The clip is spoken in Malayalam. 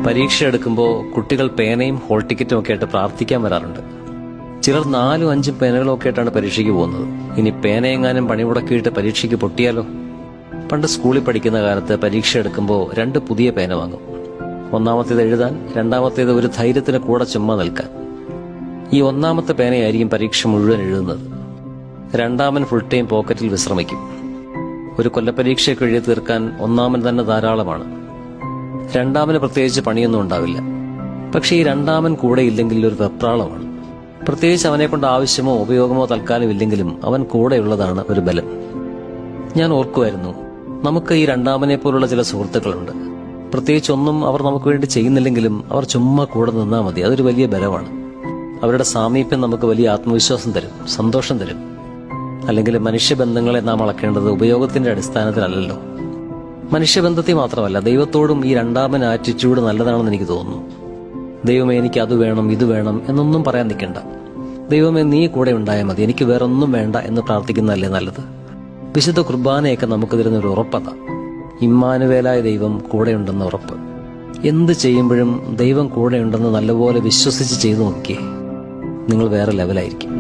പരീക്ഷ എടുക്കുമ്പോൾ കുട്ടികൾ പേനയും ഹോൾ ടിക്കറ്റും ഒക്കെ ആയിട്ട് പ്രാർത്ഥിക്കാൻ വരാറുണ്ട്. ചിലർ 4ഉം 5ഉം പേനകളൊക്കെ ആയിട്ടാണ് പരീക്ഷയ്ക്ക് പോകുന്നത്. ഇനി പേനയെങ്ങാനും പണിമുടക്കിയിട്ട് പരീക്ഷയ്ക്ക് പൊട്ടിയാലോ? പണ്ട് സ്കൂളിൽ പഠിക്കുന്ന കാലത്ത് പരീക്ഷ എടുക്കുമ്പോൾ 2 പുതിയ പേന വാങ്ങും. ഒന്നാമത്തേത് എഴുതാൻ, രണ്ടാമത്തേത് ഒരു ധൈര്യത്തിന് കൂടെ ചുമ്മാ നിൽക്കാൻ. ഈ ഒന്നാമത്തെ പേനയായിരിക്കും പരീക്ഷ മുഴുവൻ എഴുതുന്നത്. രണ്ടാമൻ ഫുൾ ടൈം പോക്കറ്റിൽ വിശ്രമിക്കും. ഒരു കൊല്ലപ്പരീക്ഷയൊക്കെ എഴുതി തീർക്കാൻ ഒന്നാമൻ തന്നെ ധാരാളമാണ്. രണ്ടാമന് പ്രത്യേകിച്ച് പണിയൊന്നും ഉണ്ടാവില്ല. പക്ഷെ ഈ രണ്ടാമൻ കൂടെ ഇല്ലെങ്കിൽ ഒരു വെപ്രാളമാണ്. പ്രത്യേകിച്ച് അവനെ കൊണ്ട് ആവശ്യമോ ഉപയോഗമോ തൽക്കാലം ഇല്ലെങ്കിലും അവൻ കൂടെയുള്ളതാണ് ഒരു ബലം. ഞാൻ ഓർക്കുമായിരുന്നു, നമുക്ക് ഈ രണ്ടാമനെ പോലുള്ള ചില സുഹൃത്തുക്കളുണ്ട്. പ്രത്യേകിച്ചൊന്നും അവർ നമുക്ക് വേണ്ടി ചെയ്യുന്നില്ലെങ്കിലും അവർ ചുമ്മാ കൂടെ നിന്നാൽ മതി. അതൊരു വലിയ ബലമാണ്. അവരുടെ സാമീപ്യം നമുക്ക് വലിയ ആത്മവിശ്വാസം തരും, സന്തോഷം തരും. അല്ലെങ്കിൽ മനുഷ്യബന്ധങ്ങളെ നാം അളക്കേണ്ടത് ഉപയോഗത്തിന്റെ അടിസ്ഥാനത്തിലല്ലല്ലോ. മനുഷ്യബന്ധത്തെ മാത്രമല്ല, ദൈവത്തോടും ഈ രണ്ടാമൻ ആറ്റിറ്റ്യൂഡ് നല്ലതാണെന്ന് എനിക്ക് തോന്നുന്നു. ദൈവമേ, എനിക്ക് അത് വേണം, ഇത് വേണം എന്നൊന്നും പറയാൻ നിൽക്കണ്ട. ദൈവമേ, നീ കൂടെ ഉണ്ടായാൽ മതി, എനിക്ക് വേറൊന്നും വേണ്ട എന്ന് പ്രാർത്ഥിക്കുന്നതല്ലേ നല്ലത്. വിശുദ്ധ കുർബാനയൊക്കെ നമുക്ക് തരുന്നൊരു ഉറപ്പതാ. ഇമ്മാനുവേലായ ദൈവം കൂടെയുണ്ടെന്ന ഉറപ്പ്. എന്ത് ചെയ്യുമ്പോഴും ദൈവം കൂടെയുണ്ടെന്ന് നല്ലപോലെ വിശ്വസിച്ച് ചെയ്തു നോക്കിയേ, നിങ്ങൾ വേറെ ലെവലായിരിക്കും.